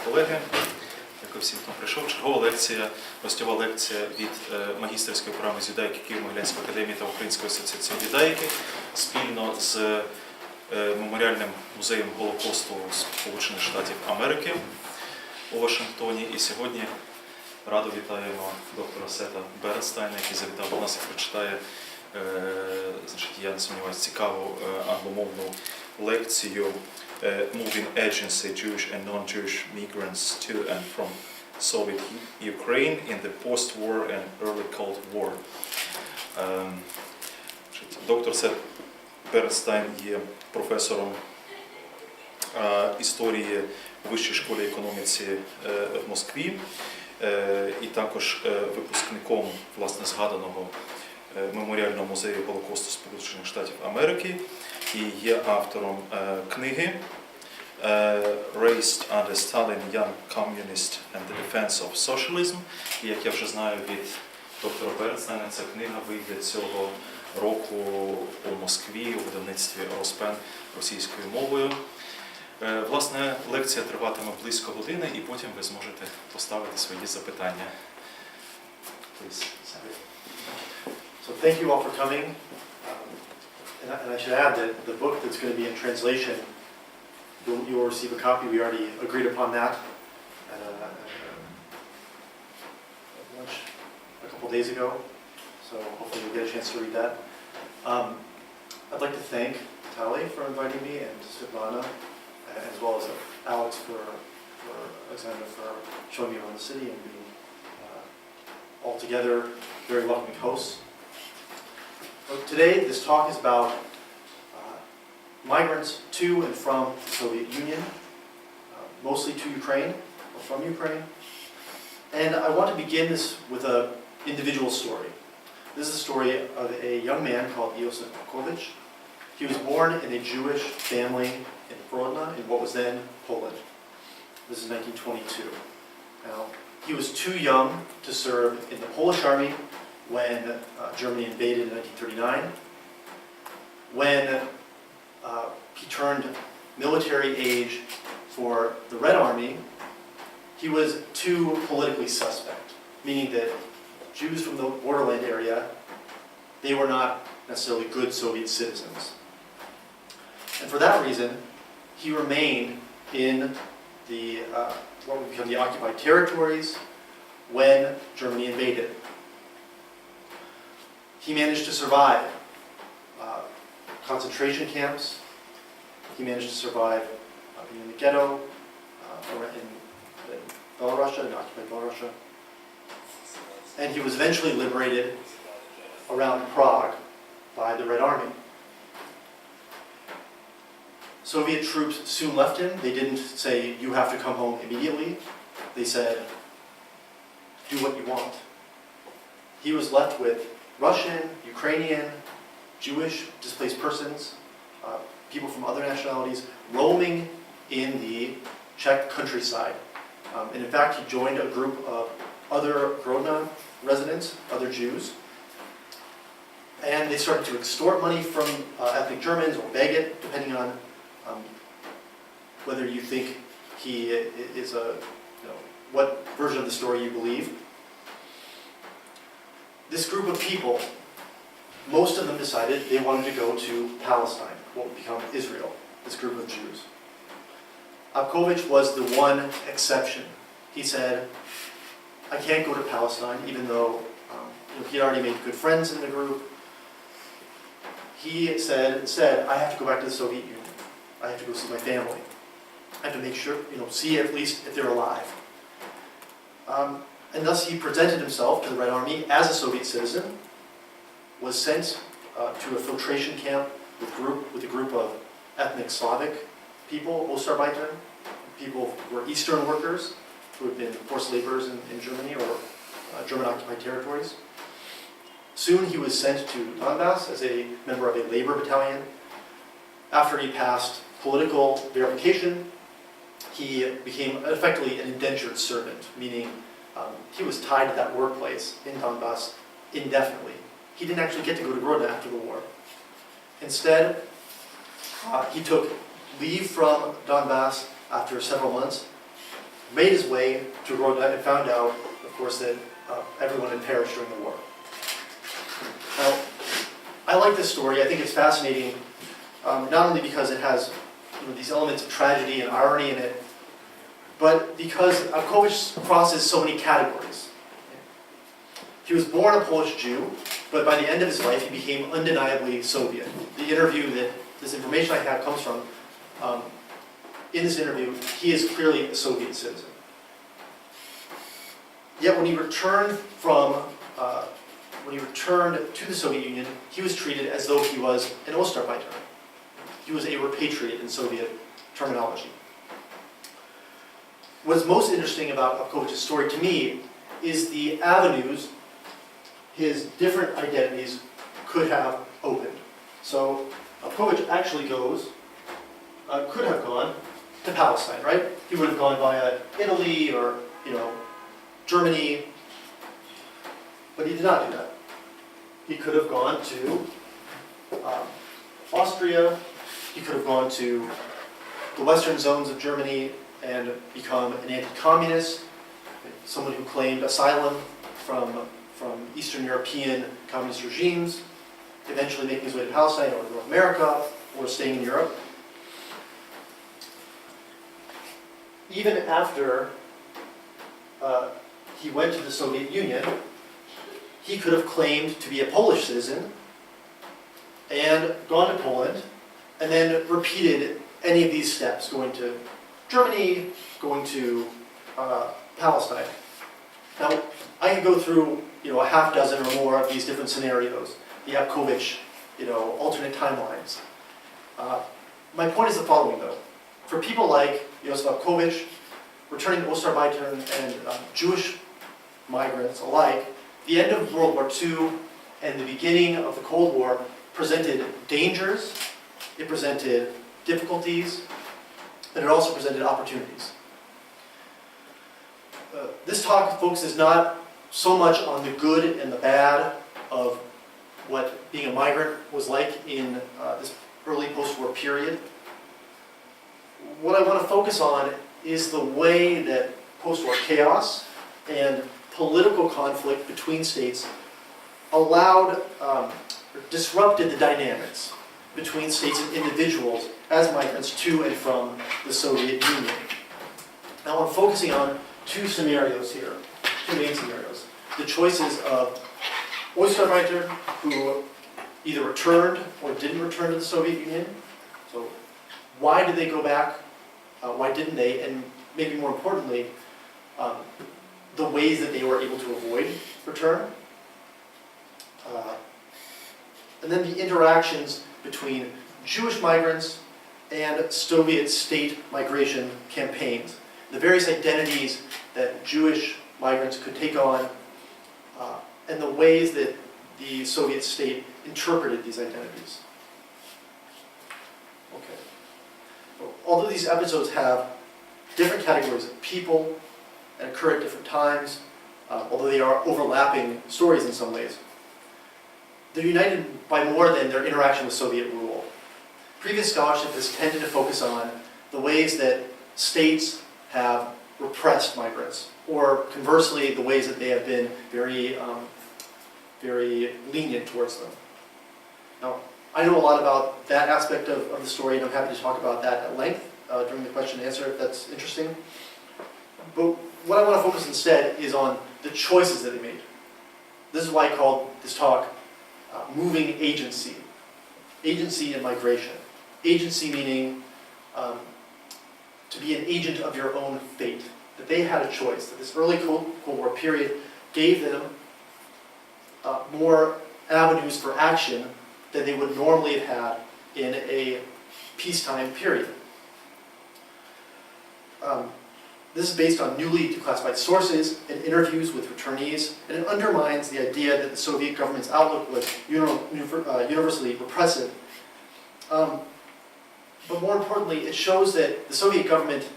колеги. Дякую всім, хто прийшов. Чергова лекція, гостьова лекція від магістерської програми з юдаїки Києво-Могилянської академії та Української асоціації юдаїки спільно з меморіальним музеєм Голокосту Сполучених Штатів Америки у Вашингтоні. І сьогодні радо вітаємо доктора Сета Бернстайна, який завітав до нас і прочитає, я не сумніваюся, цікаву англомовну лекцію Moving Agency, Jewish and non-Jewish migrants to and from Soviet Ukraine in the Postwar and early Cold War. Доктор Сет Бернстайн є професором історії у Вищій школі економіці в Москві і також випускником, власне, згаданого меморіального музею Голокосту Сполучених Штатів Америки і є автором книги Raised under Stalin, Young Communist and the Defense of Socialism. І, як я вже знаю від доктора Бернстайна, ця книга вийде цього року у Москві у видавництві Роспен російською мовою. Власне, лекція триватиме близько години, і потім ви зможете поставити свої запитання. Please. So thank you all for coming. And I should add that the book that's going to be in translation, you'll receive a copy. We already agreed upon that at lunch a couple days ago. So hopefully you'll get a chance to read that. I'd like to thank Tali for inviting me and Svetlana, as well as Alex Alexander for showing me around the city and being all together very welcoming hosts. But today, this talk is about migrants to and from the Soviet Union, mostly to Ukraine, or from Ukraine. And I want to begin this with an individual story. This is a story of a young man called Josef Markovich. He was born in a Jewish family in Grodno, in what was then Poland. This is 1922. Now, he was too young to serve in the Polish army when Germany invaded in 1939. When he turned military age for the Red Army, he was too politically suspect, meaning that Jews from the borderland area, they were not necessarily good Soviet citizens. And for that reason, he remained in the what would become the occupied territories when Germany invaded. He managed to survive concentration camps. He managed to survive being in the ghetto in Belarus, in occupied Belarus. And he was eventually liberated around Prague by the Red Army. Soviet troops soon left him. They didn't say, you have to come home immediately. They said, do what you want. He was left with Russian, Ukrainian, Jewish displaced persons, people from other nationalities, roaming in the Czech countryside. And in fact, he joined a group of other Grodno residents, other Jews, and they started to extort money from ethnic Germans or beg it, depending on whether you think he is what version of the story you believe. This group of people, most of them decided they wanted to go to Palestine, what would become Israel, this group of Jews. Abkovich was the one exception. He said, I can't go to Palestine, even though he had already made good friends in the group. He said, instead, I have to go back to the Soviet Union. I have to go see my family. I have to make sure, see at least if they're alive. And thus he presented himself to the Red Army as a Soviet citizen, was sent to a filtration camp with a group of ethnic Slavic people, Ostarbeiter, people who were Eastern workers who had been forced laborers in Germany or German-occupied territories. Soon he was sent to Donbass as a member of a labor battalion. After he passed political verification, he became effectively an indentured servant, meaning he was tied to that workplace in Donbass indefinitely. He didn't actually get to go to Grodno after the war. Instead, he took leave from Donbass after several months made his way to Rwanda and found out, of course, that everyone had perished during the war. Now, I like this story. I think it's fascinating, not only because it has these elements of tragedy and irony in it, but because Apkowicz crosses so many categories. He was born a Polish Jew, but by the end of his life, he became undeniably Soviet. The interview that this information I have comes from, in this interview, he is clearly a Soviet citizen. Yet when he returned to the Soviet Union, he was treated as though he was an Ostarbeiter. He was a repatriate in Soviet terminology. What is most interesting about Apkowicz's story to me is the avenues his different identities could have opened. So Apkowicz actually could have gone to Palestine, right? He would have gone via Italy or, Germany, but he did not do that. He could have gone to Austria. He could have gone to the western zones of Germany and become an anti-communist, someone who claimed asylum from Eastern European communist regimes, eventually making his way to Palestine or North America, or staying in Europe. Even after he went to the Soviet Union, he could have claimed to be a Polish citizen and gone to Poland, and then repeated any of these steps, going to Germany, going to Palestine. Now, I could go through a half dozen or more of these different scenarios, the Apkowicz, alternate timelines. My point is the following, though. For people like Josef Apkowicz, returning Ostarbeiter and Jewish migrants alike, the end of World War II and the beginning of the Cold War presented dangers, it presented difficulties, and it also presented opportunities. This talk focuses not so much on the good and the bad of what being a migrant was like in this early post-war period. What I want to focus on is the way that post-war chaos and political conflict between states allowed or disrupted the dynamics between states and individuals as migrants to and from the Soviet Union. Now I'm focusing on two scenarios here, two main scenarios. The choices of Ostarbeiter, who either returned or didn't return to the Soviet Union. So why did they go back? Why didn't they? And maybe more importantly, the ways that they were able to avoid return. And then the interactions between Jewish migrants and Soviet state migration campaigns. The various identities that Jewish migrants could take on, and the ways that the Soviet state interpreted these identities. Okay. Although these episodes have different categories of people and occur at different times, although they are overlapping stories in some ways, they're united by more than their interaction with Soviet rule. Previous scholarship has tended to focus on the ways that states have repressed migrants, or conversely, the ways that they have been very lenient towards them. Now, I know a lot about that aspect of the story, and I'm happy to talk about that at length during the question and answer if that's interesting. But what I want to focus instead is on the choices that they made. This is why I called this talk Moving Agency. Agency and migration. Agency meaning to be an agent of your own fate. That they had a choice, that this early Cold War period gave them more avenues for action than they would normally have had in a peacetime period. This is based on newly declassified sources and interviews with returnees, and it undermines the idea that the Soviet government's outlook was universally repressive. But more importantly, it shows that the Soviet government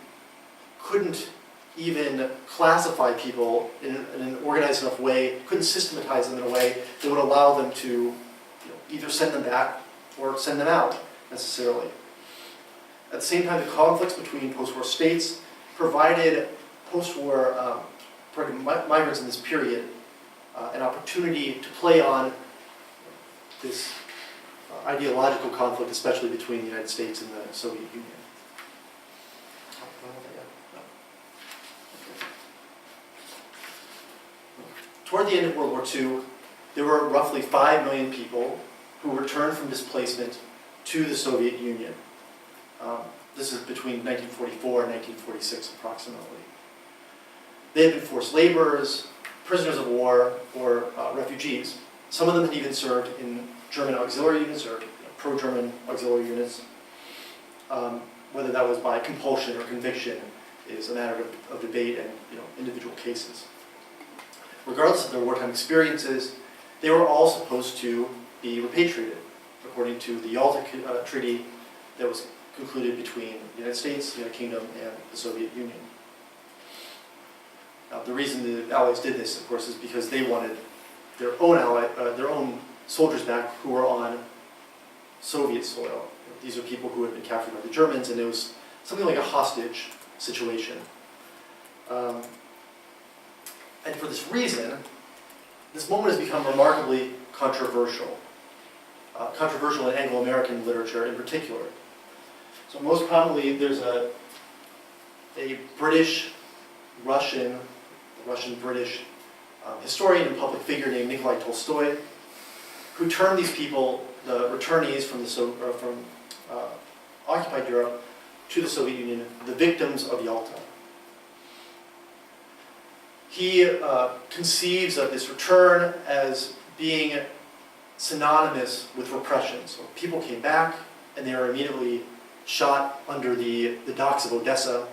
couldn't even classify people in an organized enough way, couldn't systematize them in a way that would allow them to either send them back or send them out necessarily. At the same time, the conflicts between post-war states provided post-war migrants in this period an opportunity to play on this ideological conflict, especially between the United States and the Soviet Union. Toward the end of World War II, there were roughly 5 million people who returned from displacement to the Soviet Union. This is between 1944 and 1946 approximately. They had been forced laborers, prisoners of war, or refugees. Some of them had even served in German auxiliary units or pro-German auxiliary units. Whether that was by compulsion or conviction is a matter of debate and individual cases. Regardless of their wartime experiences, they were all supposed to be repatriated, according to the Yalta Treaty that was concluded between the United States, the United Kingdom, and the Soviet Union. Now, the reason the Allies did this, of course, is because they wanted their own soldiers back who were on Soviet soil. These are people who had been captured by the Germans, and it was something like a hostage situation. And for this reason, this moment has become remarkably controversial. Controversial in Anglo-American literature in particular. So most commonly, there's a Russian-British historian and public figure named Nikolai Tolstoy, who termed these people, the returnees from occupied Europe to the Soviet Union, the victims of Yalta. He conceives of this return as being synonymous with repression. So people came back and they were immediately shot under the docks of Odessa,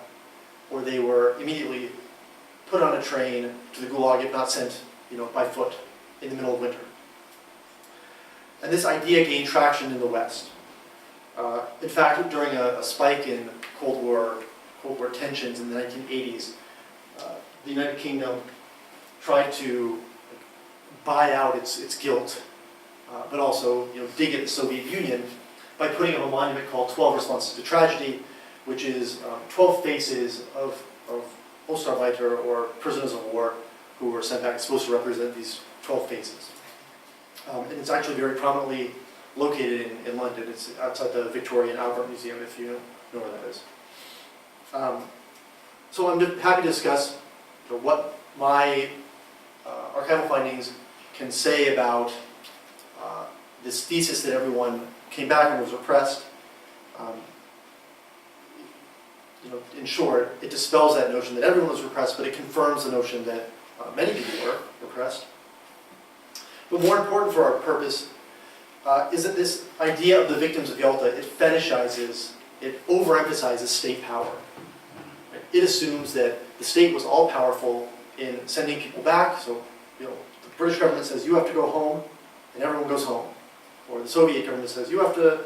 or they were immediately put on a train to the Gulag, if not sent by foot in the middle of winter. And this idea gained traction in the West. In fact, during a spike in Cold War tensions in the 1980s, the United Kingdom tried to buy out its guilt, but also dig at the Soviet Union by putting up a monument called 12 Responses to Tragedy, which is 12 faces of Ostarbeiter, or prisoners of war, who were sent back. It's supposed to represent these 12 faces. And it's actually very prominently located in London. It's outside the Victoria and Albert Museum, if you know where that is. So I'm just happy to discuss what my archival findings can say about this thesis that everyone came back and was repressed. In short, it dispels that notion that everyone was repressed, but it confirms the notion that many people were repressed. But more important for our purpose is that this idea of the victims of Yalta, it fetishizes, it overemphasizes state power. It assumes that the state was all powerful in sending people back. So, the British government says you have to go home, and everyone goes home. Or the Soviet government says you have to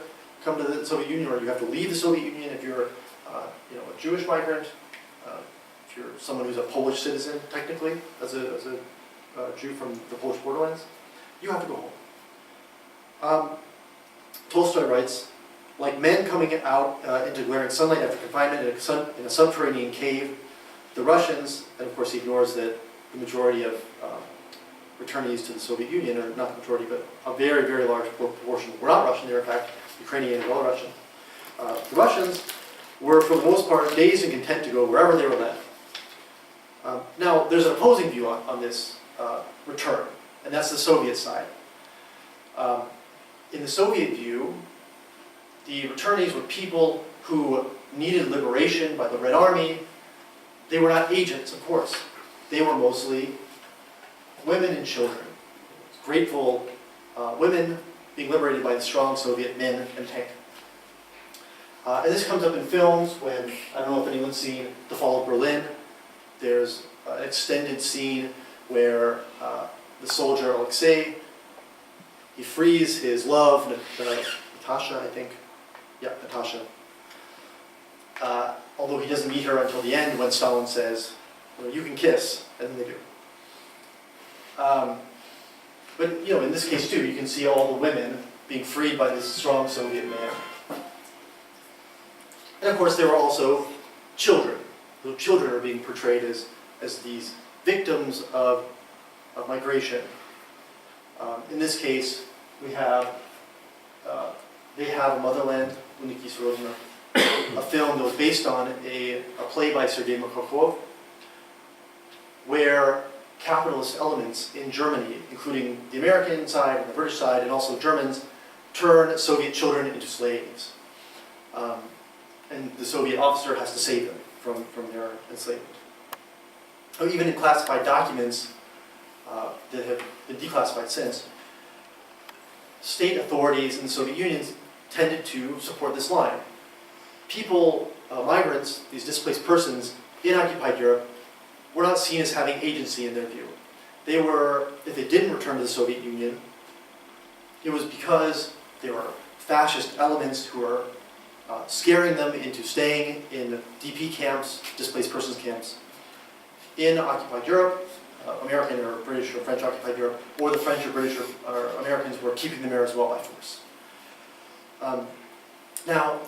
come to the Soviet Union, or you have to leave the Soviet Union if you're, a Jewish migrant, if you're someone who's a Polish citizen, technically, as a Jew from the Polish borderlands, you have to go home. Tolstoy writes, like men coming out into glaring sunlight after confinement in a subterranean cave, the Russians, and of course he ignores that the majority of returnees to the Soviet Union, or not the majority, but a very, very large proportion were not Russian. They were in fact Ukrainian and Belarusian. The Russians were, for the most part, dazed and content to go wherever they were led. Now, there's an opposing view on this return, and that's the Soviet side. In the Soviet view, the returnees were people who needed liberation by the Red Army. They were not agents, of course. They were mostly women and children. Grateful women being liberated by the strong Soviet men and tank. And this comes up in films when, I don't know if anyone's seen The Fall of Berlin. There's an extended scene where the soldier Alexei, he frees his love, Natasha, I think. Yeah, Natasha. Although he doesn't meet her until the end when Stalin says, you can kiss, and then they do. But in this case too, you can see all the women being freed by this strong Soviet man. And of course there were also children. little children are being portrayed as these victims of migration. In this case, we have They Have a Motherland, a film that was based on a play by Sergei Mikhalkov, where capitalist elements in Germany, including the American side and the British side, and also Germans, turn Soviet children into slaves. And the Soviet officer has to save them from their enslavement. Even in classified documents that have been declassified since, state authorities in the Soviet Union tended to support this line. People, migrants, these displaced persons in occupied Europe, were not seen as having agency in their view. They were, if they didn't return to the Soviet Union, it was because there were fascist elements who were scaring them into staying in DP camps, displaced persons camps, in occupied Europe, American or British or French occupied Europe, or the French or British or Americans were keeping them there as well by force. Now,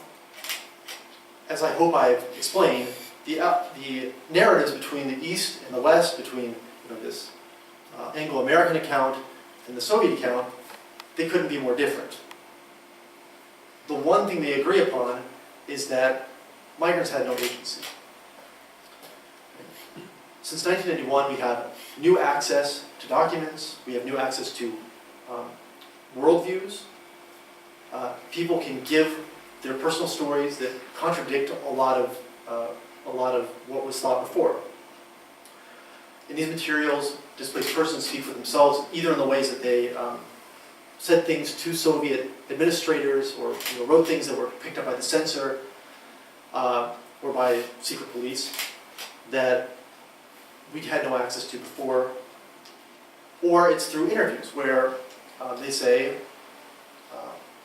as I hope I've explained, the narratives between the East and the West, between this Anglo-American account and the Soviet account, they couldn't be more different. The one thing they agree upon is that migrants had no agency. Since 1991, we have new access to documents, we have new access to worldviews. People can give their personal stories that contradict a lot of what was thought before. In these materials, displaced persons speak for themselves, either in the ways that they said things to Soviet administrators, or wrote things that were picked up by the censor or by secret police that we had no access to before, or it's through interviews where they say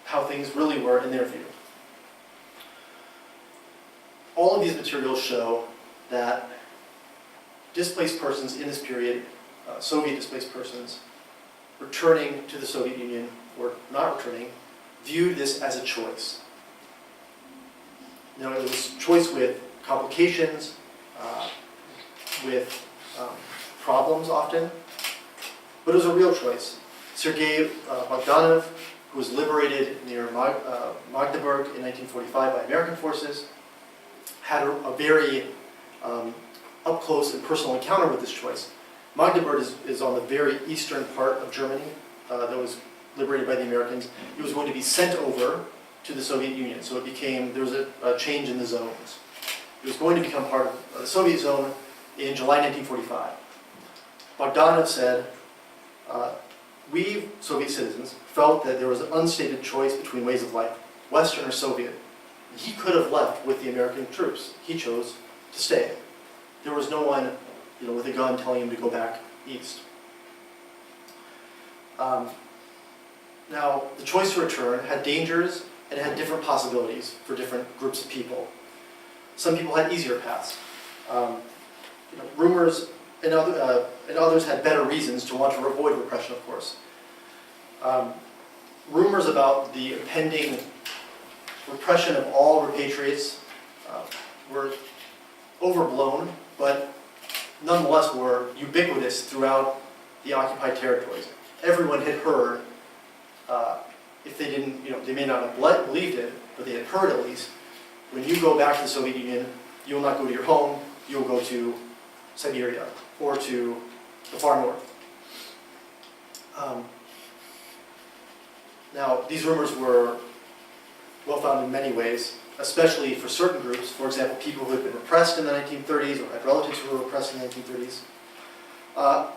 how things really were in their view. All of these materials show that displaced persons in this period, Soviet displaced persons, returning to the Soviet Union or not returning, viewed this as a choice. Now, it was a choice with complications, with problems often, but it was a real choice. Sergei Bogdanov, who was liberated near Magdeburg in 1945 by American forces, had a very up-close and personal encounter with this choice. Magdeburg is on the very eastern part of Germany that was liberated by the Americans. It was going to be sent over to the Soviet Union, so there was a change in the zones. It was going to become part of the Soviet zone in July 1945. Bogdanov said, we, Soviet citizens, felt that there was an unstated choice between ways of life, Western or Soviet. He could have left with the American troops. He chose to stay. There was no one with a gun telling him to go back east. Now, the choice to return had dangers and it had different possibilities for different groups of people. Some people had easier paths. Rumors and others had better reasons to want to avoid repression, of course. Rumors about the impending repression of all repatriates were overblown, but nonetheless were ubiquitous throughout the occupied territories. Everyone had heard, if they didn't, they may not have believed it, but they had heard at least, when you go back to the Soviet Union, you will not go to your home, you will go to Siberia or to the far north. Now, these rumors were well-founded in many ways, especially for certain groups, for example, people who had been repressed in the 1930s or had relatives who were repressed in the 1930s,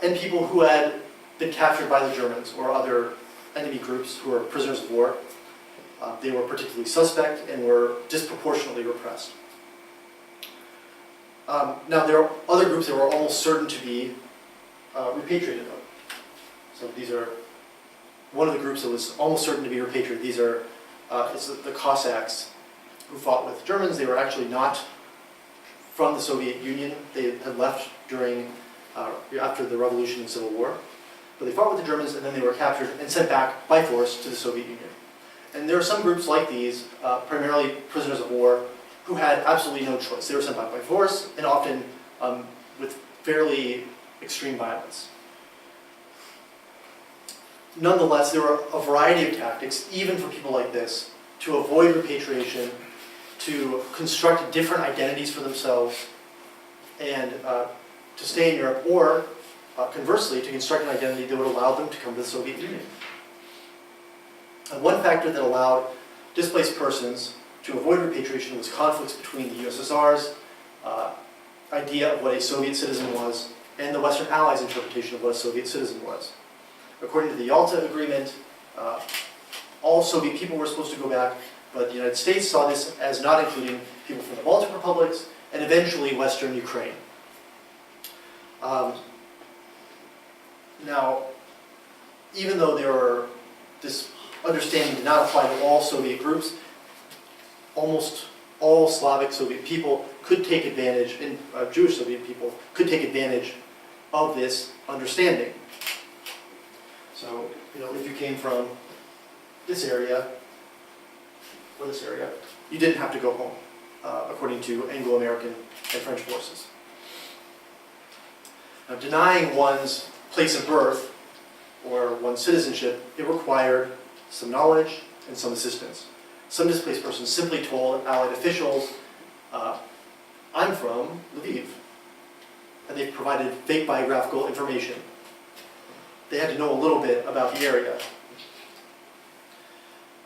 and people who had been captured by the Germans or other enemy groups who were prisoners of war. They were particularly suspect and were disproportionately repressed. Now, there are other groups that were almost certain to be repatriated, though. So these are one of the groups that was almost certain to be repatriated. These are it's the Cossacks who fought with Germans. They were actually not from the Soviet Union. They had left after the Revolution and Civil War. But they fought with the Germans, and then they were captured and sent back by force to the Soviet Union. And there are some groups like these, primarily prisoners of war, who had absolutely no choice. They were sent back by force, and often with fairly extreme violence. Nonetheless, there were a variety of tactics, even for people like this, to avoid repatriation, to construct different identities for themselves, and to stay in Europe, or conversely, to construct an identity that would allow them to come to the Soviet Union. And one factor that allowed displaced persons to avoid repatriation was conflicts between the USSR's idea of what a Soviet citizen was and the Western Allies' interpretation of what a Soviet citizen was. According to the Yalta Agreement, all Soviet people were supposed to go back, but the United States saw this as not including people from the Baltic republics and eventually Western Ukraine. Now, even though this understanding did not apply to all Soviet groups, almost all Slavic Soviet people could take advantage, and Jewish Soviet people could take advantage of this understanding. So, if you came from this area, or this area, you didn't have to go home, according to Anglo-American and French forces. Now, denying one's place of birth or one's citizenship, it required some knowledge and some assistance. Some displaced persons simply told Allied officials, I'm from Lviv, and they provided fake biographical information. They had to know a little bit about the area.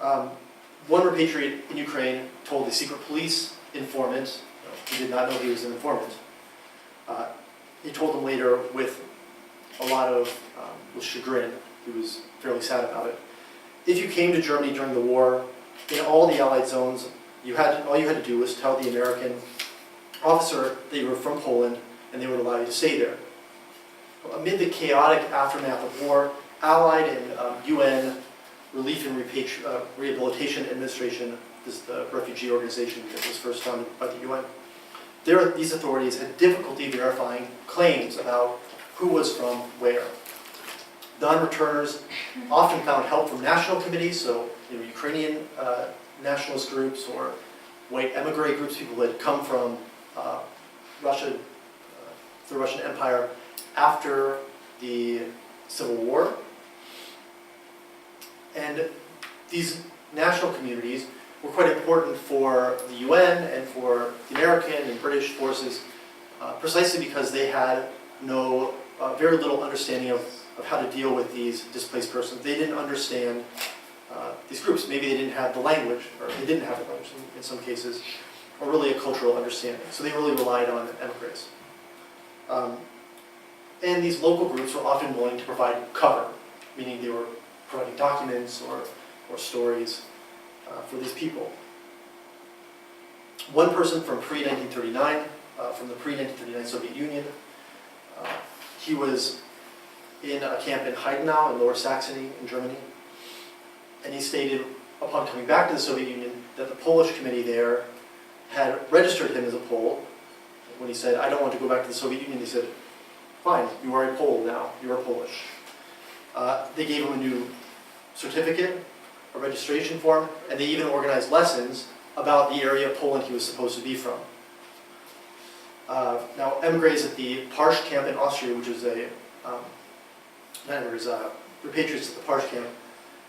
One repatriate in Ukraine told the secret police informant, he did not know he was an informant, he told them later with a lot of with chagrin, he was fairly sad about it. If you came to Germany during the war, in all the Allied zones, all you had to do was tell the American officer that you were from Poland, and they would allow you to stay there. Amid the chaotic aftermath of war, Allied and UN Relief and Rehabilitation Administration, this is the refugee organization that was first founded by the UN, these authorities had difficulty verifying claims about who was from where. Non-returners often found help from national committees, so Ukrainian nationalist groups or white emigre groups, people that had come from Russia, the Russian Empire after the Civil War. And these national communities were quite important for the UN and for the American and British forces, precisely because they had very little understanding of how to deal with these displaced persons. They didn't understand these groups. Maybe they didn't have the language, or they didn't have the language in some cases, or really a cultural understanding. So they really relied on emigres. And these local groups were often willing to provide cover, meaning they were providing documents or stories for these people. One person from pre-1939, from the pre-1939 Soviet Union, he was in a camp in Heidenau in Lower Saxony in Germany, and he stated upon coming back to the Soviet Union that the Polish committee there had registered him as a Pole. When he said, I don't want to go back to the Soviet Union, they said, fine, you are a Pole now, you are Polish. They gave him a new certificate, a registration form, and they even organized lessons about the area of Poland he was supposed to be from. Now, emigres at the Parsh camp in Austria, which is repatriates at the Parsh camp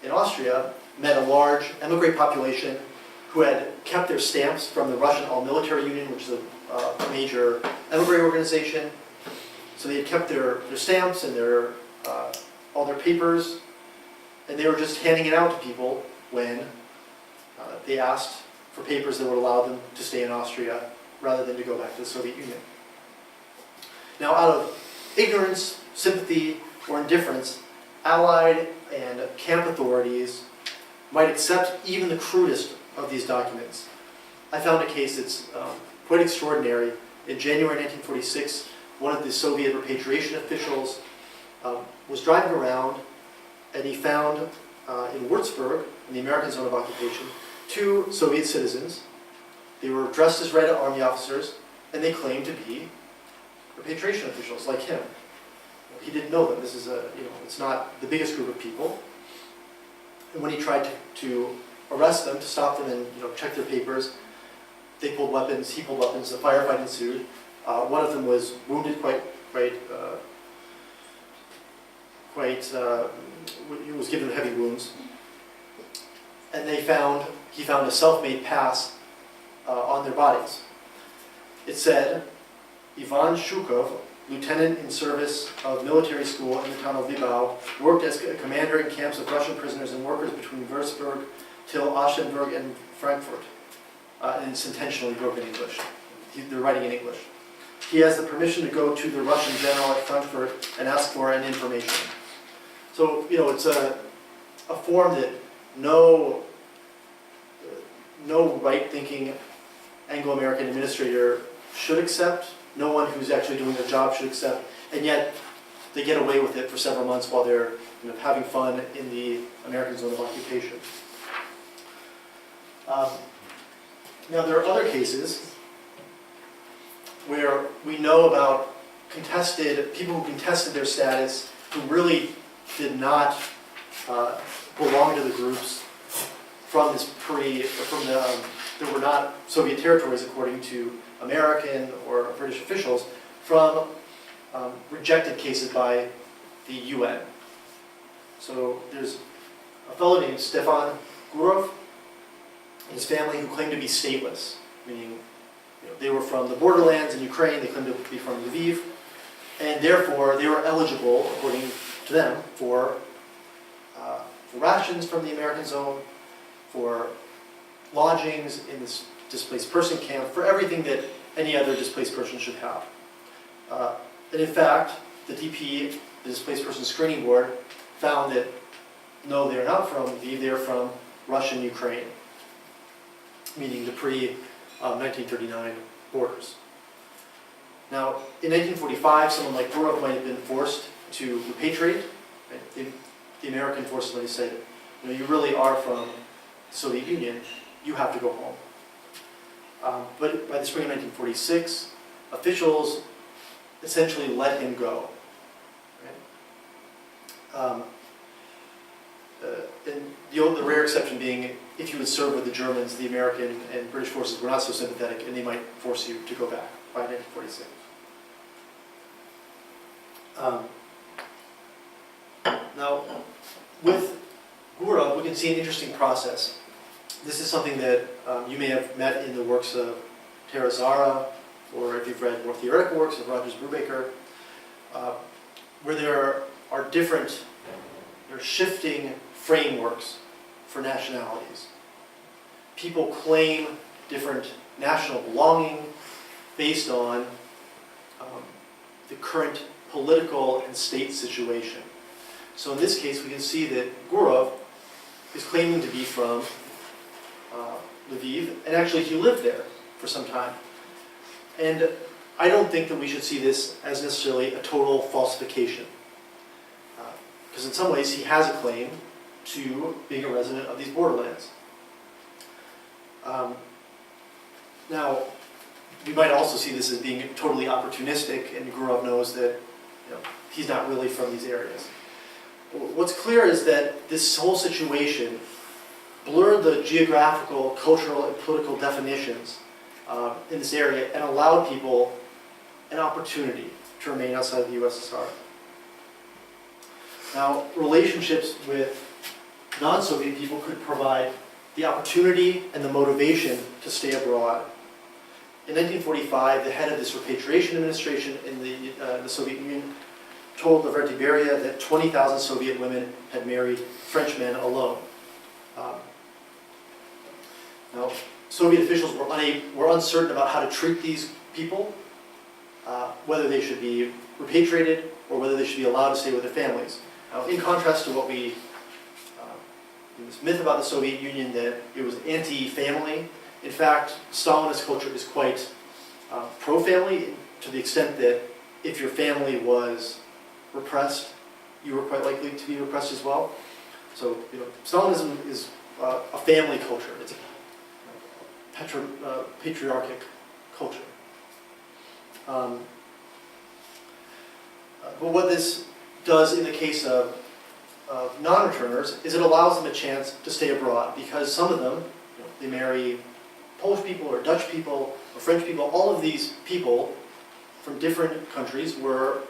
in Austria, met a large emigre population who had kept their stamps from the Russian All-Military Union, which is a major emigre organization. So they had kept their stamps and all their papers, and they were just handing it out to people when they asked for papers that would allow them to stay in Austria rather than to go back to the Soviet Union. Now, out of ignorance, sympathy, or indifference, Allied and camp authorities might accept even the crudest of these documents. I found a case that's quite extraordinary. In January 1946, one of the Soviet repatriation officials was driving around, and he found in Würzburg, in the American zone of occupation, 2 Soviet citizens. They were dressed as Red Army officers, and they claimed to be repatriation officials like him. He didn't know them. This is it's not the biggest group of people. And when he tried to arrest them, to stop them and check their papers, they pulled weapons, he pulled weapons, a firefight ensued. One of them was wounded he was given heavy wounds. And he found a self-made pass on their bodies. It said, Ivan Shukov, lieutenant in service of military school in the town of Libau, worked as a commander in camps of Russian prisoners and workers between Würzburg till Aschenburg and Frankfurt. And it's intentionally broken English. They're writing in English. He has the permission to go to the Russian general at Frankfurt and ask for an information. So, it's a form that no right-thinking Anglo-American administrator should accept, no one who's actually doing their job should accept, and yet they get away with it for several months while they're having fun in the American zone of occupation. Now there are other cases where we know about people who contested their status, who really did not belong to the groups from that were not Soviet territories according to American or British officials, from rejected cases by the UN. So there's a fellow named Stefan Gurov and his family who claimed to be stateless, meaning they were from the borderlands in Ukraine, they claimed to be from Lviv, and therefore they were eligible, according to them, for rations from the American zone, for lodgings in this displaced person camp, for everything that any other displaced person should have. And in fact, the DP, the Displaced Person Screening Board, found that no, they're not from Lviv, they're from Russian Ukraine, meaning the pre-1939 borders. Now, in 1945, someone like Gurov might have been forced to repatriate. Right? The American forces might have said, you really are from the Soviet Union, you have to go home. But by the spring of 1946, officials essentially let him go. Right? And the rare exception being, if you would serve with the Germans, the American and British forces were not so sympathetic, and they might force you to go back by 1946. Now, with Gurov, we can see an interesting process. This is something that you may have met in the works of Tara Zara, or if you've read more theoretical works of Rogers Brubaker, where there are shifting frameworks for nationalities. People claim different national belonging based on the current political and state situation. So in this case, we can see that Gurov is claiming to be from Lviv, and actually he lived there for some time. And I don't think that we should see this as necessarily a total falsification. Because in some ways he has a claim to being a resident of these borderlands. Now, we might also see this as being totally opportunistic, and Gurov knows that he's not really from these areas. What's clear is that this whole situation blurred the geographical, cultural, and political definitions in this area and allowed people an opportunity to remain outside of the USSR. Now, relationships with non-Soviet people could provide the opportunity and the motivation to stay abroad. In 1945, the head of this repatriation administration in the Soviet Union told the Vertiberia that 20,000 Soviet women had married French men alone. Now, Soviet officials were uncertain about how to treat these people, whether they should be repatriated or whether they should be allowed to stay with their families. Now, in contrast to what this myth about the Soviet Union that it was anti-family, in fact, Stalinist culture is quite pro-family, to the extent that if your family was repressed, you were quite likely to be repressed as well. So, Stalinism is a family culture. It's a patriarchic culture. But what this does in the case of non-returners is it allows them a chance to stay abroad, because some of them, they marry Polish people or Dutch people or French people, all of these people from different countries were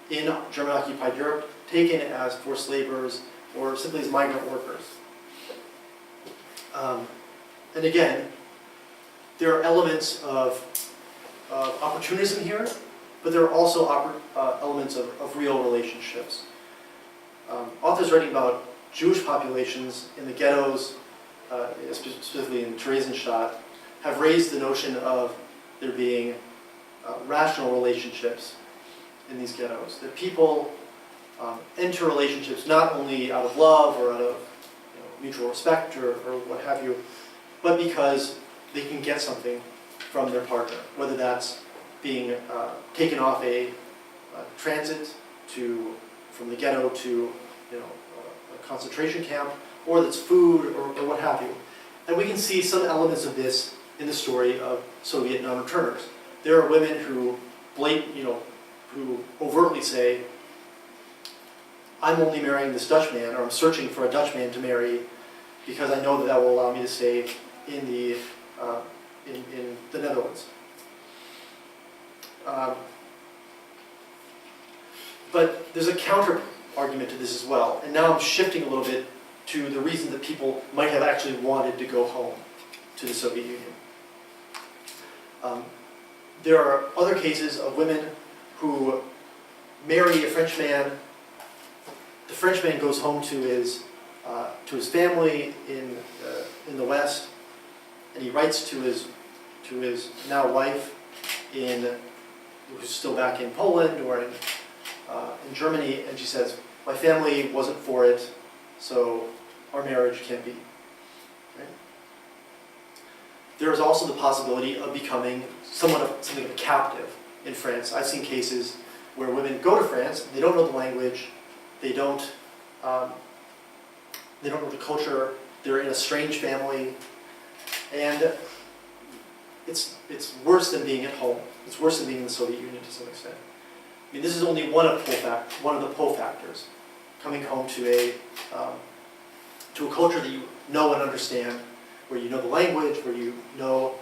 in German-occupied Europe taken as forced laborers or simply as migrant workers. And again, there are elements of opportunism here, but there are also elements of real relationships. Authors writing about Jewish populations in the ghettos, specifically in Theresienstadt, have raised the notion of there being rational relationships in these ghettos. That people enter relationships not only out of love or out of mutual respect or what have you, but because they can get something from their partner, whether that's being taken off a transit from the ghetto to a concentration camp, or that's food or what have you. And we can see some elements of this in the story of Soviet non-returners. There are women who who overtly say, I'm only marrying this Dutch man, or I'm searching for a Dutch man to marry because I know that will allow me to stay in the Netherlands. But there's a counter argument to this as well, and now I'm shifting a little bit to the reason that people might have actually wanted to go home to the Soviet Union. There are other cases of women who marry a French man. The French man goes home to his family in the West, and he writes to his now wife who's still back in Poland or in Germany, and she says, "My family wasn't for it, so our marriage can't be." Right? There is also the possibility of becoming something of a captive in France. I've seen cases where women go to France, they don't know the language, they don't know the culture, they're in a strange family, and it's worse than being at home. It's worse than being in the Soviet Union to some extent. I mean, this is only one of the pull factors, coming home to a culture that you know and understand, where you know the language, where you know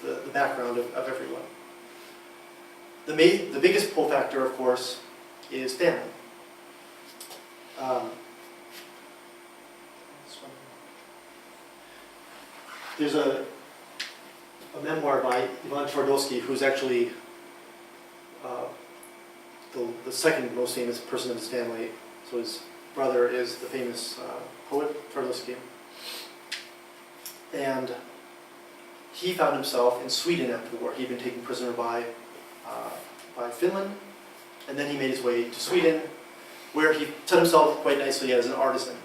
the background of everyone. The biggest pull factor, of course, is family. There's a memoir by Ivan Tvardovsky, who's actually the second most famous person in his family. So his brother is the famous poet, Tvardovsky. And he found himself in Sweden after the war. He'd been taken prisoner by Finland, and then he made his way to Sweden, where he set himself quite nicely as an artisan.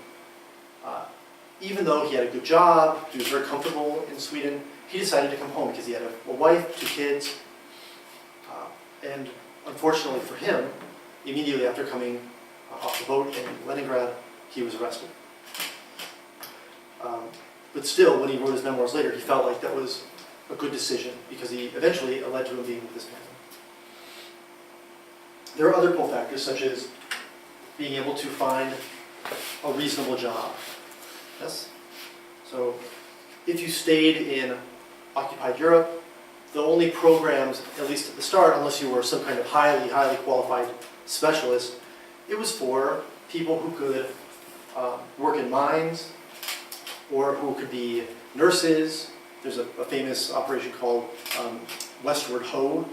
Even though he had a good job, he was very comfortable in Sweden, he decided to come home because he had a wife, 2 kids, and unfortunately for him, immediately after coming off the boat in Leningrad, he was arrested. But still, when he wrote his memoirs later, he felt like that was a good decision because it eventually led to him being with his family. There are other pull factors, such as being able to find a reasonable job. Yes? So, if you stayed in occupied Europe, the only programs, at least at the start, unless you were some kind of highly, highly qualified specialist, it was for people who could work in mines, or who could be nurses. There's a famous operation called Westward Ho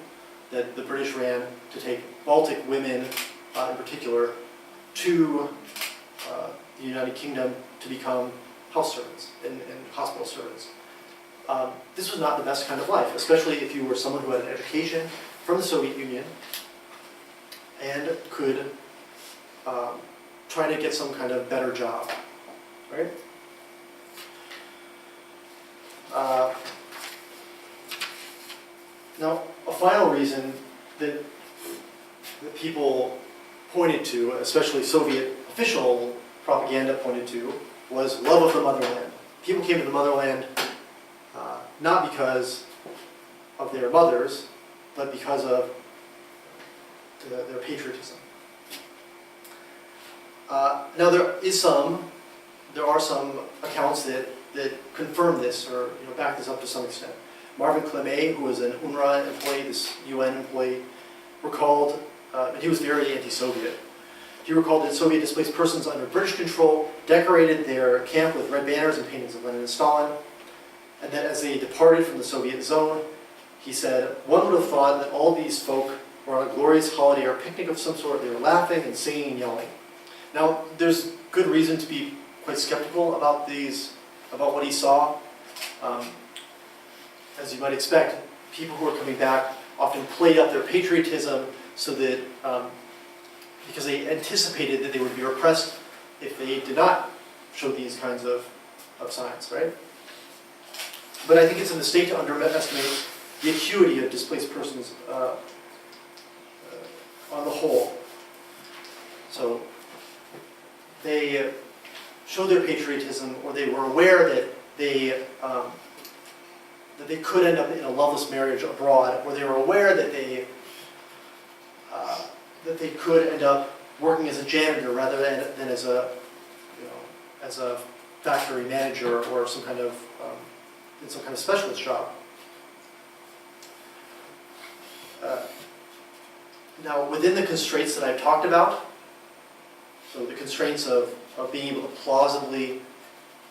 that the British ran to take Baltic women, in particular, to the United Kingdom to become house servants and hospital servants. This was not the best kind of life, especially if you were someone who had an education from the Soviet Union and could try to get some kind of better job, right? Now, a final reason that people pointed to, especially Soviet official propaganda pointed to, was love of the motherland. People came to the motherland not because of their mothers, but because of their patriotism. Now, there are some accounts that confirm this or back this up to some extent. Marvin Clemay, who was an UNRWA employee, this UN employee, recalled, and he was very anti-Soviet. He recalled that Soviet displaced persons under British control decorated their camp with red banners and paintings of Lenin and Stalin, and that as they departed from the Soviet zone, he said, one would have thought that all these folk were on a glorious holiday or picnic of some sort. They were laughing and singing and yelling. Now, there's good reason to be quite skeptical about what he saw. As you might expect, people who are coming back often played up their patriotism so that, because they anticipated that they would be repressed if they did not show these kinds of signs, right? But I think it's a mistake to underestimate the acuity of displaced persons on the whole. So they showed their patriotism, or they were aware that they could end up in a loveless marriage abroad, or they were aware that they could end up working as a janitor rather than as a factory manager or some kind of specialist job. Now, within the constraints that I've talked about, so the constraints of being able to plausibly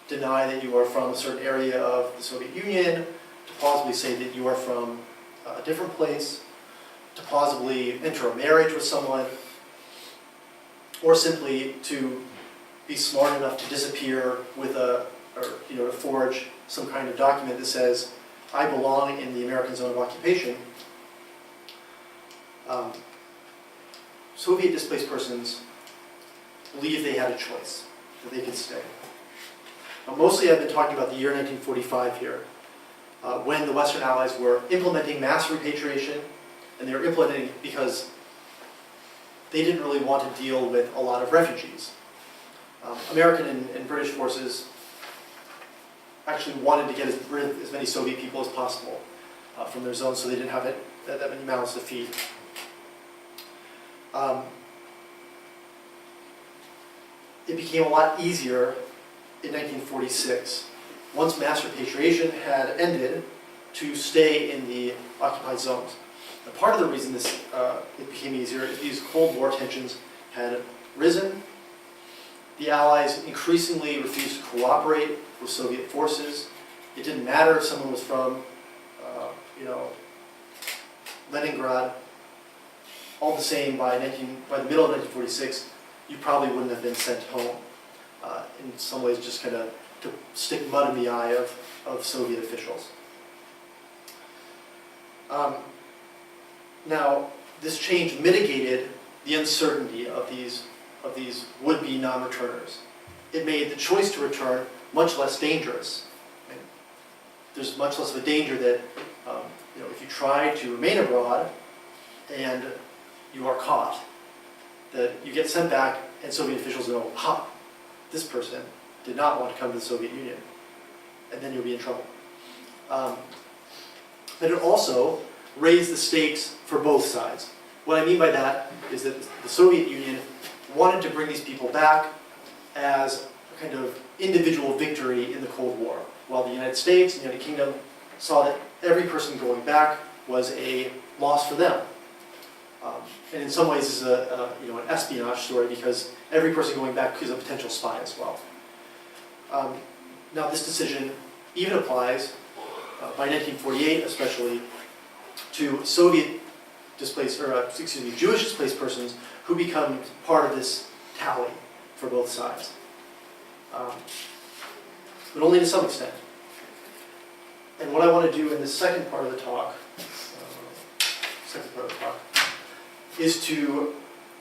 deny that you are from a certain area of the Soviet Union, to plausibly say that you are from a different place, to plausibly enter a marriage with someone, or simply to be smart enough to disappear with to forge some kind of document that says, I belong in the American zone of occupation. Soviet displaced persons believed they had a choice, that they could stay. Now, mostly I've been talking about the year 1945 here, when the Western Allies were implementing mass repatriation, and they were implementing because they didn't really want to deal with a lot of refugees. American and British forces actually wanted to get rid of as many Soviet people as possible from their zone, so they didn't have that many mouths to feed. It became a lot easier in 1946, once mass repatriation had ended, to stay in the occupied zones. And part of the reason it became easier is these Cold War tensions had risen. The Allies increasingly refused to cooperate with Soviet forces. It didn't matter if someone was from, Leningrad. All the same, by the middle of 1946, you probably wouldn't have been sent home. In some ways, just kind of to stick mud in the eye of Soviet officials. Now, this change mitigated the uncertainty of these would-be non-returners. It made the choice to return much less dangerous. There's much less of a danger that if you try to remain abroad and you are caught, that you get sent back and Soviet officials know, this person did not want to come to the Soviet Union, and then you'll be in trouble. But it also raised the stakes for both sides. What I mean by that is that the Soviet Union wanted to bring these people back as a kind of individual victory in the Cold War, while the United States and the United Kingdom saw that every person going back was a loss for them. And in some ways, this is an espionage story, because every person going back is a potential spy as well. Now, this decision even applies, by 1948 especially, to Soviet displaced, Jewish displaced persons who become part of this tally for both sides. But only to some extent. And what I want to do in the second part of the talk, is to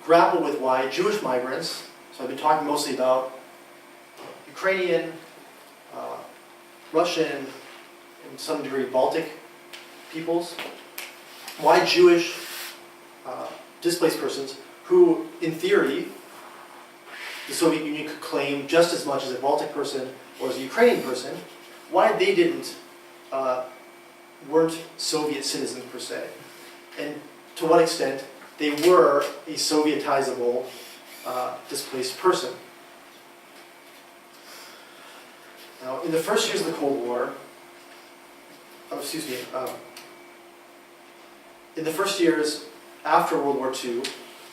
grapple with why Jewish migrants, so I've been talking mostly about Ukrainian, Russian, and to some degree Baltic peoples, why Jewish displaced persons, who in theory the Soviet Union could claim just as much as a Baltic person or as a Ukrainian person, why they weren't Soviet citizens per se, and to what extent they were a Sovietizable displaced person. Now, in the first years of the Cold War, in the first years after World War II,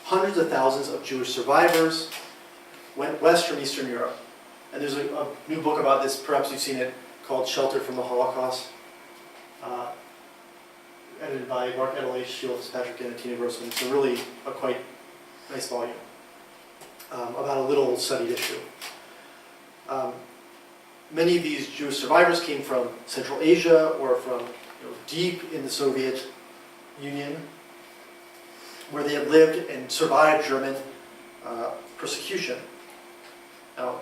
hundreds of thousands of Jewish survivors went west from Eastern Europe. And there's a new book about this, perhaps you've seen it, called Sheltered from the Holocaust, edited by Mark Edelay, Sheila Fitzpatrick, and Tina Grossman. It's a really a quite nice volume about a little studied issue. Many of these Jewish survivors came from Central Asia or from deep in the Soviet Union, where they had lived and survived German persecution. Now,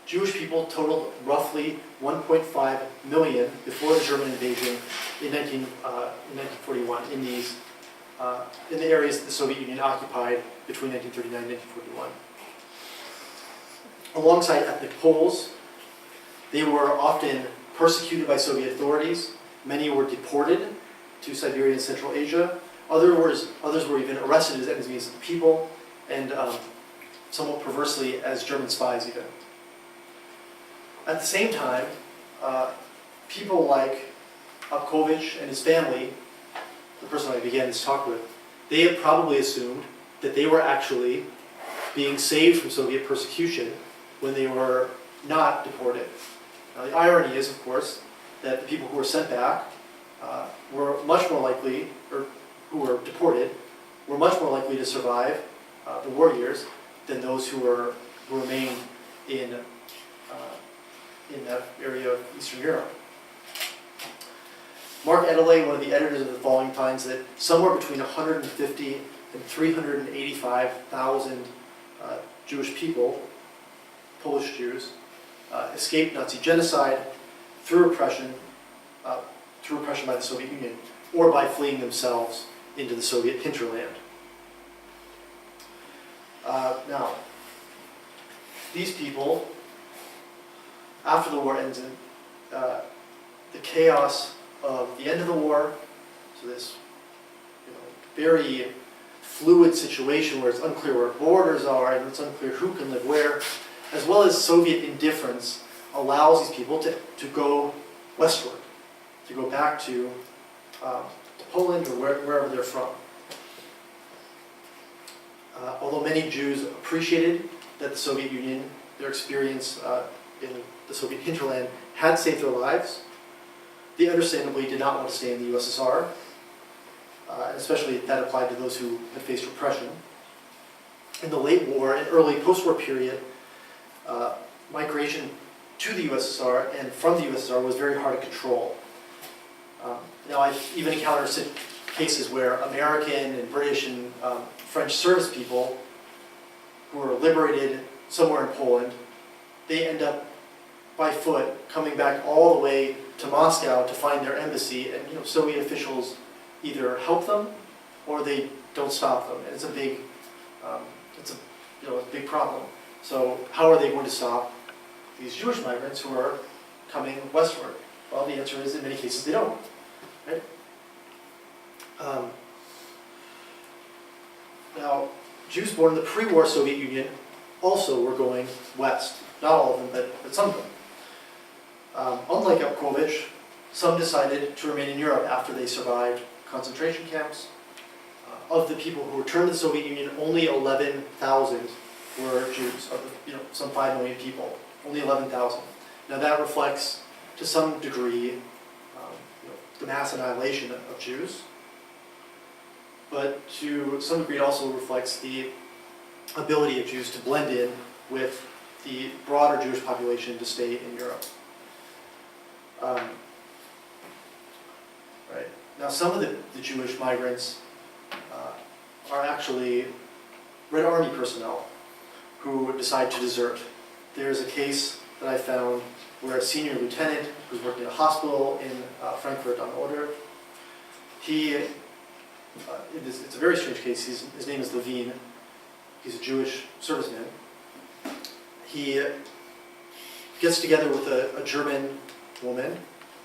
Jewish people totaled roughly 1.5 million before the German invasion in 1941 in the areas the Soviet Union occupied between 1939 and 1941. Alongside ethnic Poles, they were often persecuted by Soviet authorities. Many were deported to Siberia and Central Asia. Others were even arrested as enemies of the people, and somewhat perversely as German spies even. At the same time, people like Abkovich and his family, the person I began this talk with, they had probably assumed that they were actually being saved from Soviet persecution when they were not deported. Now, the irony is, of course, that the people who were sent back were much more likely, or who were deported, were much more likely to survive the war years than those who remained in that area of Eastern Europe. Mark Edelay, one of the editors of the following, finds that somewhere between 150 and 385,000 Jewish people, Polish Jews, escaped Nazi genocide through repression by the Soviet Union, or by fleeing themselves into the Soviet hinterland. Now, these people, after the war ends, the chaos of the end of the war, so this very fluid situation where it's unclear where borders are and it's unclear who can live where, as well as Soviet indifference, allows these people to go westward, to go back to Poland or wherever they're from. Although many Jews appreciated that the Soviet Union, their experience in the Soviet hinterland, had saved their lives, they understandably did not want to stay in the USSR, especially that applied to those who had faced repression. In the late war and early post-war period, migration to the USSR and from the USSR was very hard to control. Now, I've even encountered cases where American and British and French service people who were liberated somewhere in Poland, they end up by foot coming back all the way to Moscow to find their embassy, and Soviet officials either help them or they don't stop them, and it's a big, a big problem. So how are they going to stop these Jewish migrants who are coming westward? Well, the answer is in many cases they don't. Right? Now, Jews born in the pre-war Soviet Union also were going west. Not all of them, but some of them. Unlike Abkovich, some decided to remain in Europe after they survived concentration camps. Of the people who returned to the Soviet Union, only 11,000 were Jews. Of the, some 5 million people, only 11,000. Now that reflects, to some degree, the mass annihilation of Jews. But to some degree, it also reflects the ability of Jews to blend in with the broader Jewish population to stay in Europe. Right. Now, some of the Jewish migrants are actually Red Army personnel who decide to desert. There's a case that I found where a senior lieutenant who's working at a hospital in Frankfurt on Oder, it's a very strange case. His name is Levine. He's a Jewish serviceman. He gets together with a German woman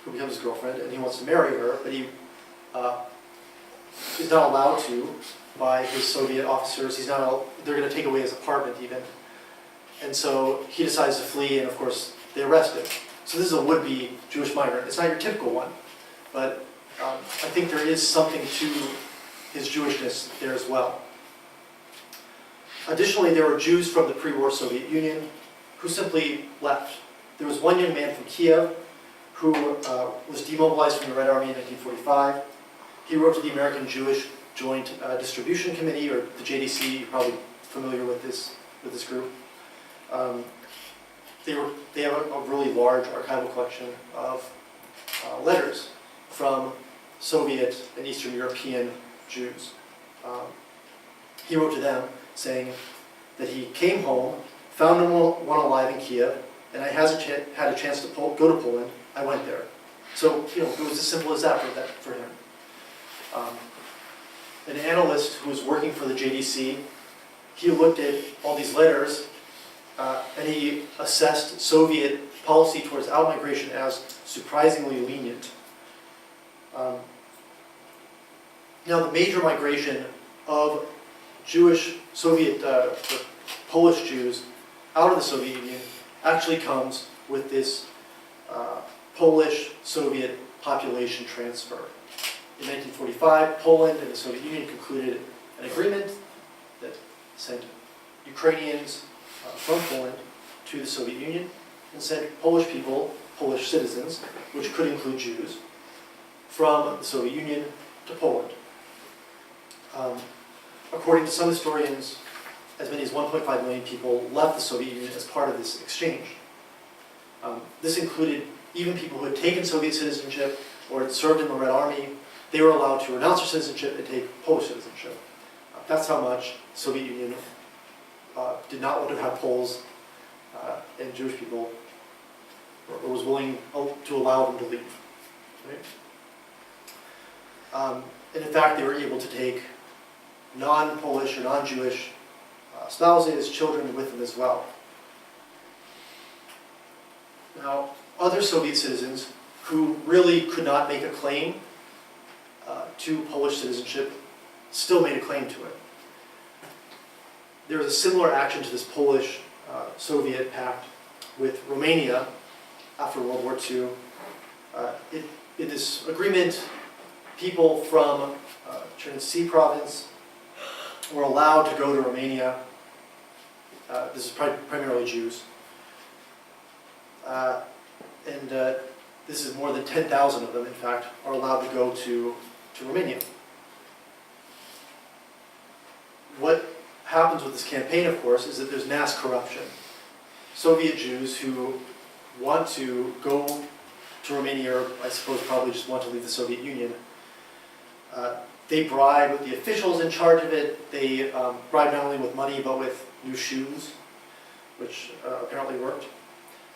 who becomes his girlfriend, and he wants to marry her, but he is not allowed to by his Soviet officers. They're going to take away his apartment even. And so he decides to flee, and of course they arrest him. So this is a would-be Jewish migrant. It's not your typical one, but I think there is something to his Jewishness there as well. Additionally, there were Jews from the pre-war Soviet Union who simply left. There was one young man from Kiev who was demobilized from the Red Army in 1945. He wrote to the American Jewish Joint Distribution Committee, or the JDC. You're probably familiar with this group. They have a really large archival collection of letters from Soviet and Eastern European Jews. He wrote to them saying that he came home, found one alive in Kiev, and I had a chance to go to Poland. I went there. So, it was as simple as that for him. An analyst who was working for the JDC, he looked at all these letters and he assessed Soviet policy towards out-migration as surprisingly lenient. Now, the major migration of Jewish, Soviet, Polish Jews out of the Soviet Union actually comes with this Polish-Soviet population transfer. In 1945, Poland and the Soviet Union concluded an agreement that sent Ukrainians from Poland to the Soviet Union and sent Polish people, Polish citizens, which could include Jews, from the Soviet Union to Poland. According to some historians, as many as 1.5 million people left the Soviet Union as part of this exchange. This included even people who had taken Soviet citizenship or had served in the Red Army. They were allowed to renounce their citizenship and take Polish citizenship. That's how much the Soviet Union did not want to have Poles and Jewish people, or was willing to allow them to leave. Right? And in fact, they were able to take non-Polish or non-Jewish spouses, children with them as well. Now, other Soviet citizens who really could not make a claim to Polish citizenship still made a claim to it. There was a similar action to this Polish-Soviet pact with Romania after World War II. In this agreement, people from Chernihiv province were allowed to go to Romania. This is primarily Jews. This is more than 10,000 of them, in fact, are allowed to go to Romania. What happens with this campaign, of course, is that there's mass corruption. Soviet Jews who want to go to Romania, or I suppose probably just want to leave the Soviet Union, they bribe the officials in charge of it. They bribe not only with money, but with new shoes, which apparently worked,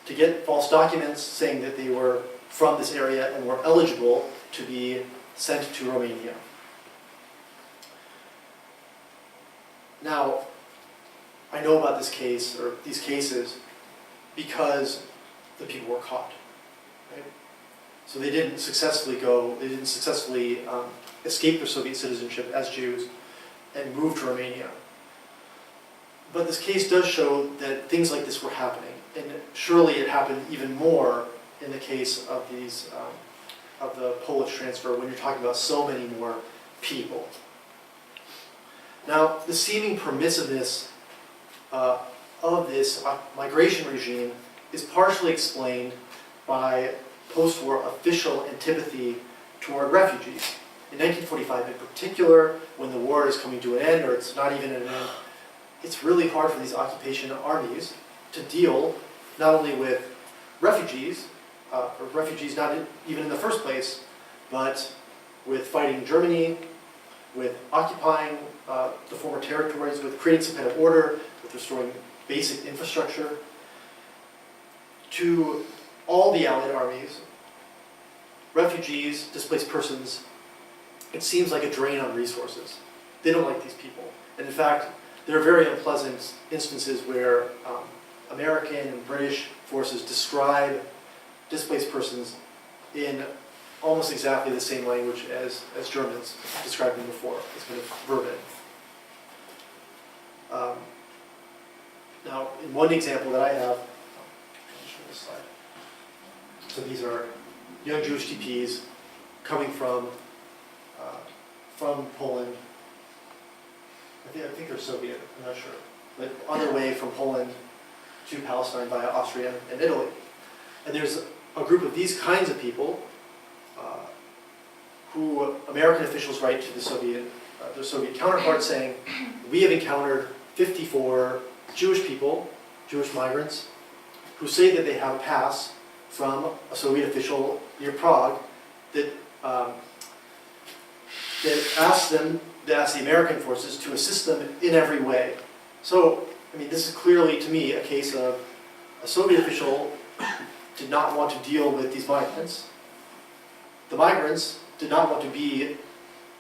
to get false documents saying that they were from this area and were eligible to be sent to Romania. Now, I know about this case, or these cases, because the people were caught. Right? So they didn't successfully escape their Soviet citizenship as Jews and move to Romania. But this case does show that things like this were happening, and surely it happened even more in the case of these of the Polish transfer when you're talking about so many more people. Now, the seeming permissiveness of this migration regime is partially explained by post-war official antipathy toward refugees. In 1945 in particular, when the war is coming to an end, or it's not even at an end, it's really hard for these occupation armies to deal not only with refugees, or refugees not even in the first place, but with fighting Germany, with occupying the former territories, with creating some kind of order, with restoring basic infrastructure. To all the Allied armies, refugees, displaced persons, it seems like a drain on resources. They don't like these people. And in fact, there are very unpleasant instances where American and British forces describe displaced persons in almost exactly the same language as Germans described them before. It's kind of verbatim. Now, in one example that I have, I'll show this slide. So these are young Jewish TPs coming from Poland. I think they're Soviet, I'm not sure. But on their way from Poland to Palestine via Austria and Italy. And there's a group of these kinds of people who American officials write to their Soviet counterparts saying, we have encountered 54 Jewish people, Jewish migrants, who say that they have a pass from a Soviet official near Prague that asks the American forces to assist them in every way. So, I mean, this is clearly, to me, a case of a Soviet official did not want to deal with these migrants. The migrants did not want to be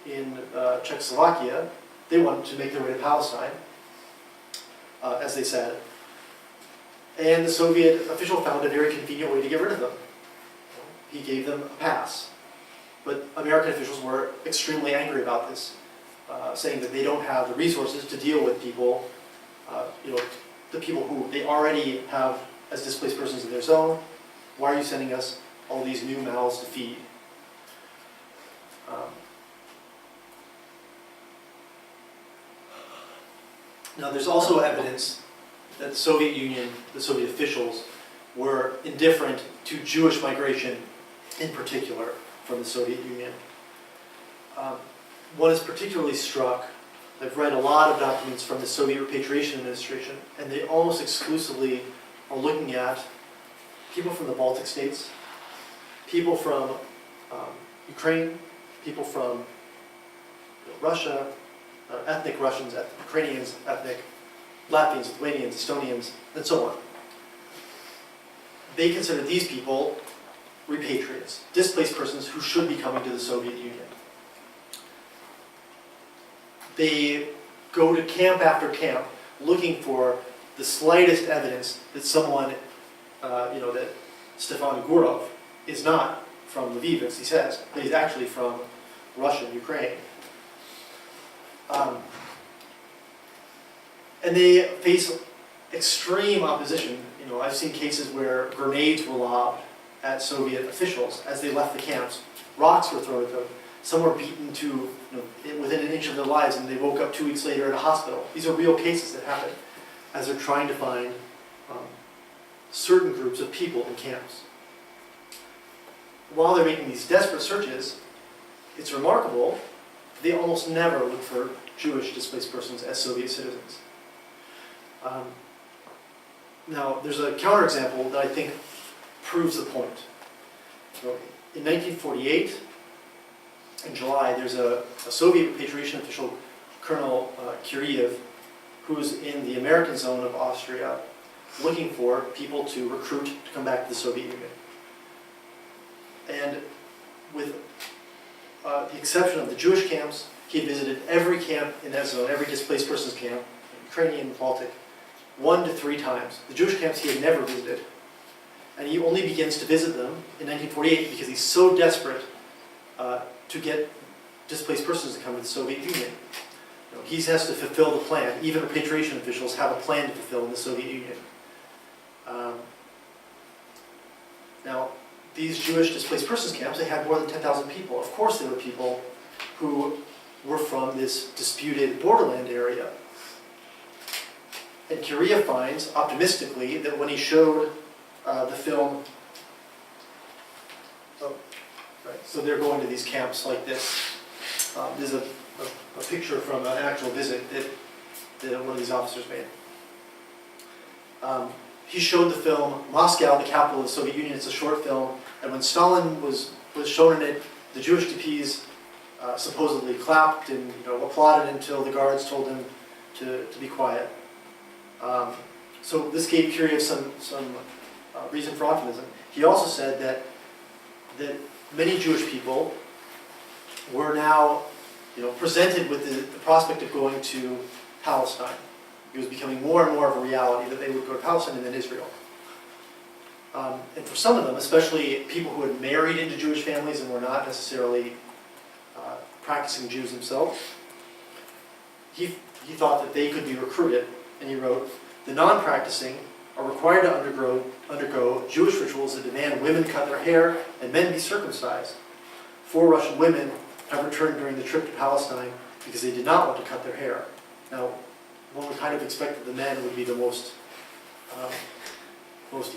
in Czechoslovakia. They wanted to make their way to Palestine, as they said. And the Soviet official found a very convenient way to get rid of them. He gave them a pass. But American officials were extremely angry about this, saying that they don't have the resources to deal with people, the people who they already have as displaced persons in their zone. Why are you sending us all these new mouths to feed? Now there's also evidence that the Soviet Union, the Soviet officials, were indifferent to Jewish migration in particular from the Soviet Union. One is particularly struck. I've read a lot of documents from the Soviet Repatriation Administration, and they almost exclusively are looking at people from the Baltic states, people from Ukraine, people from Russia, ethnic Russians, ethnic Ukrainians, ethnic Latvians, Lithuanians, Estonians, and so on. They consider these people repatriates, displaced persons who should be coming to the Soviet Union. They go to camp after camp looking for the slightest evidence that someone, that Stefan Gurov is not from Lviv, as he says, but he's actually from Russia and Ukraine. And they face extreme opposition. I've seen cases where grenades were lobbed at Soviet officials as they left the camps. Rocks were thrown at them. Some were beaten to within an inch of their lives, and they woke up 2 weeks later in a hospital. These are real cases that happen as they're trying to find certain groups of people in camps. While they're making these desperate searches, it's remarkable, they almost never look for Jewish displaced persons as Soviet citizens. Now, there's a counterexample that I think proves the point. In 1948, in July, there's a Soviet repatriation official, Colonel Kiriev, who's in the American zone of Austria, looking for people to recruit to come back to the Soviet Union. And with the exception of the Jewish camps, he had visited every camp in that zone, every displaced persons camp, Ukrainian, Baltic, 1 to 3 times. The Jewish camps he had never visited. And he only begins to visit them in 1948 because he's so desperate to get displaced persons to come to the Soviet Union. He has to fulfill the plan. Even repatriation officials have a plan to fulfill in the Soviet Union. Now, these Jewish displaced persons camps, they had more than 10,000 people. Of course there were people who were from this disputed borderland area. And Kiriev finds, optimistically, that when he showed the film, so they're going to these camps like this. There's a picture from an actual visit that one of these officers made. He showed the film Moscow, the capital of the Soviet Union. It's a short film, and when Stalin was shown in it, the Jewish TPs supposedly clapped and applauded until the guards told him to be quiet. So this gave Kiriev some reason for optimism. He also said that many Jewish people were now presented with the prospect of going to Palestine. It was becoming more and more of a reality that they would go to Palestine and then Israel. And for some of them, especially people who had married into Jewish families and were not necessarily practicing Jews themselves, he thought that they could be recruited. And he wrote, the non-practicing are required to undergo Jewish rituals that demand women cut their hair and men be circumcised. 4 Russian women have returned during the trip to Palestine because they did not want to cut their hair. Now, one would kind of expect that the men would be the most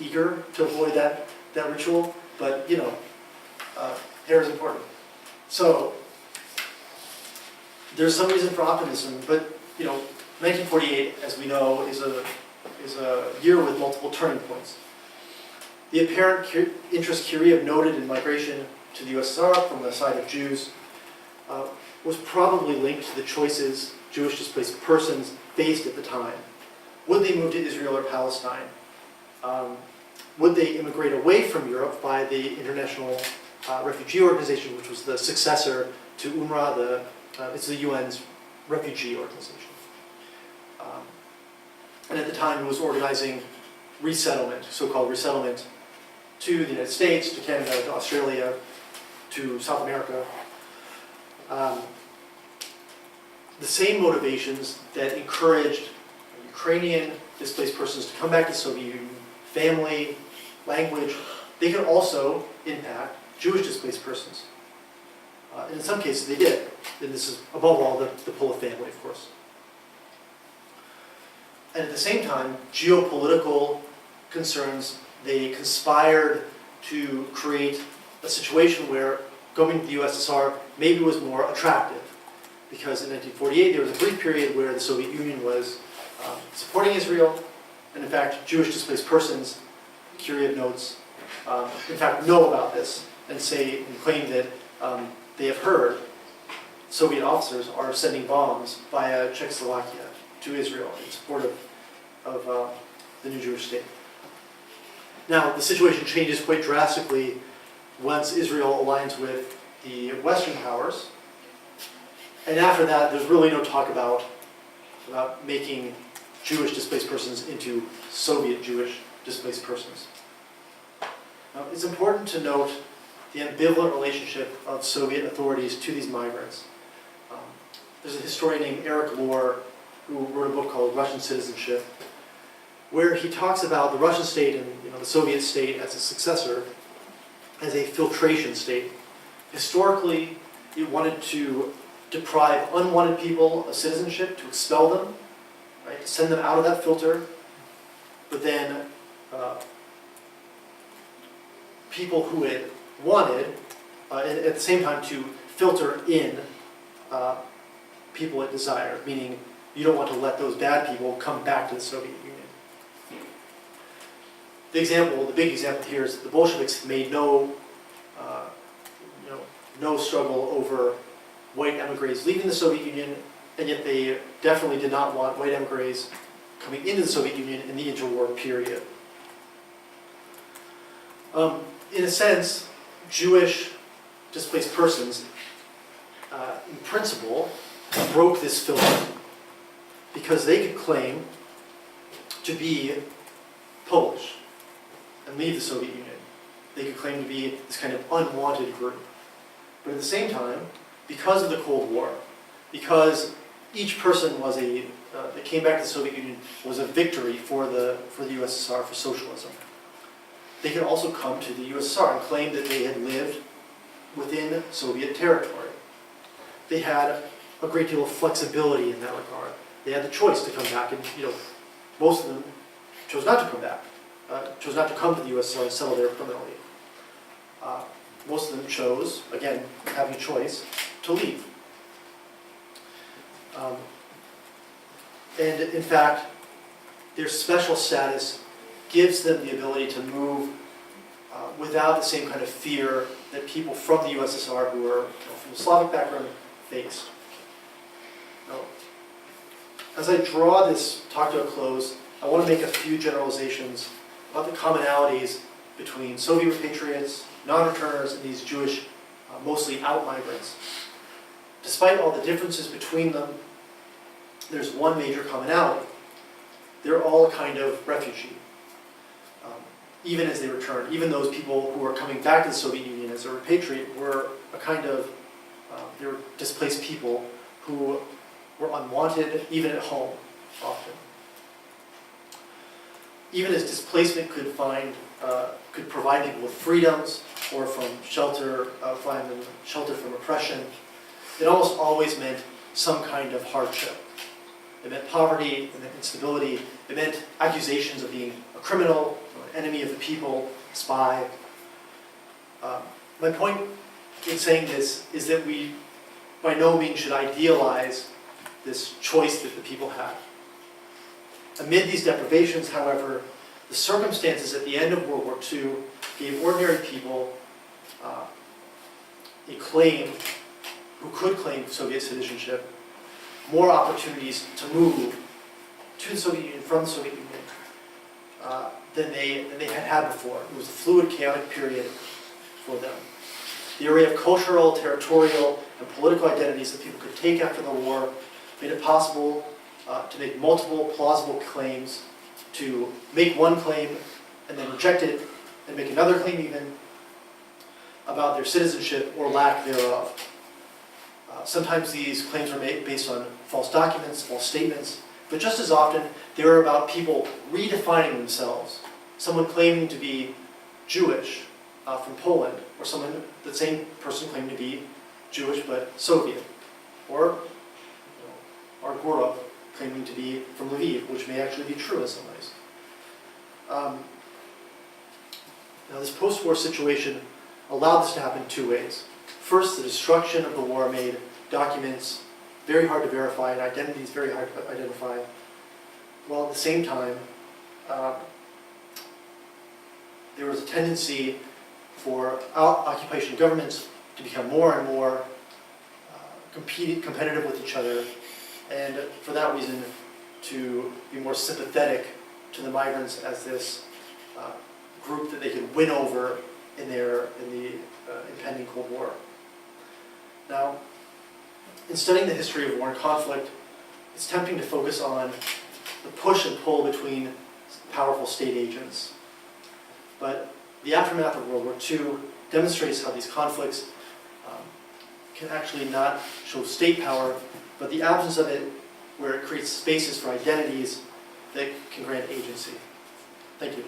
eager to avoid that ritual, but hair is important. So there's some reason for optimism, but 1948, as we know, is a year with multiple turning points. The apparent interest Kiriyev noted in migration to the USSR from the side of Jews was probably linked to the choices Jewish displaced persons faced at the time. Would they move to Israel or Palestine? Would they immigrate away from Europe by the International Refugee Organization, which was the successor to UNRWA, it's the UN's refugee organization. And at the time it was organizing resettlement, so-called resettlement, to the United States, to Canada, to Australia, to South America. The same motivations that encouraged Ukrainian displaced persons to come back to the Soviet Union, family, language, they could also impact Jewish displaced persons. And in some cases they did. And this is, above all, the pull of family, of course. And at the same time, geopolitical concerns, they conspired to create a situation where going to the USSR maybe was more attractive. Because in 1948, there was a brief period where the Soviet Union was supporting Israel, and in fact, Jewish displaced persons, Kiriyev notes, in fact, know about this and claim that they have heard Soviet officers are sending bombs via Czechoslovakia to Israel in support of the new Jewish state. Now, the situation changes quite drastically once Israel aligns with the Western powers. And after that, there's really no talk about making Jewish displaced persons into Soviet Jewish displaced persons. Now, it's important to note the ambivalent relationship of Soviet authorities to these migrants. There's a historian named Eric Lohr who wrote a book called Russian Citizenship, where he talks about the Russian state and the Soviet state as a successor, as a filtration state. Historically, it wanted to deprive unwanted people of citizenship, to expel them, right, to send them out of that filter, but then people who it wanted, and at the same time to filter in people it desired, meaning you don't want to let those bad people come back to the Soviet Union. The big example here is that the Bolsheviks made no struggle over white emigres leaving the Soviet Union, and yet they definitely did not want white emigres coming into the Soviet Union in the interwar period. In a sense, Jewish displaced persons, in principle, broke this filter because they could claim to be Polish and leave the Soviet Union. They could claim to be this kind of unwanted group. But at the same time, because of the Cold War, because each person that came back to the Soviet Union was a victory for the USSR, for socialism, they could also come to the USSR and claim that they had lived within Soviet territory. They had a great deal of flexibility in that regard. They had the choice to come back, and most of them chose not to come back, chose not to come to the USSR and settle there permanently. Most of them chose, again, having a choice, to leave. And in fact, their special status gives them the ability to move without the same kind of fear that people from the USSR who are from a Slavic background faced. Now, as I draw this talk to a close, I want to make a few generalizations about the commonalities between Soviet repatriates, non-returners, and these Jewish, mostly out migrants. Despite all the differences between them, there's one major commonality. They're all a kind of refugee, even as they return. Even those people who are coming back to the Soviet Union as a repatriate were a kind of, they were displaced people who were unwanted, even at home, often. even as displacement could provide people with freedoms or from find them shelter from oppression, it almost always meant some kind of hardship. It meant poverty, it meant instability, it meant accusations of being a criminal, an enemy of the people, a spy. My point in saying this is that we by no means should idealize this choice that the people had. Amid these deprivations, however, the circumstances at the end of World War II gave ordinary people a claim, who could claim Soviet citizenship, more opportunities to move to the Soviet Union, from the Soviet Union, than they had had before. It was a fluid, chaotic period for them. The array of cultural, territorial, and political identities that people could take after the war made it possible to make multiple plausible claims, to make one claim and then reject it, and make another claim even about their citizenship or lack thereof. Sometimes these claims were made based on false documents, false statements, but just as often they were about people redefining themselves. Someone claiming to be Jewish from Poland, or the same person claiming to be Jewish but Soviet, or our Gorov claiming to be from Lviv, which may actually be true in some ways. Now this post-war situation allowed this to happen two ways. First, the destruction of the war made documents very hard to verify and identities very hard to identify, while at the same time there was a tendency for occupation governments to become more and more competitive with each other, and for that reason to be more sympathetic to the migrants as this group that they could win over in the impending Cold War. Now, in studying the history of war and conflict, it's tempting to focus on the push and pull between powerful state agents. But the aftermath of World War II demonstrates how these conflicts can actually not show state power, but the absence of it, where it creates spaces for identities that can grant agency. Thank you.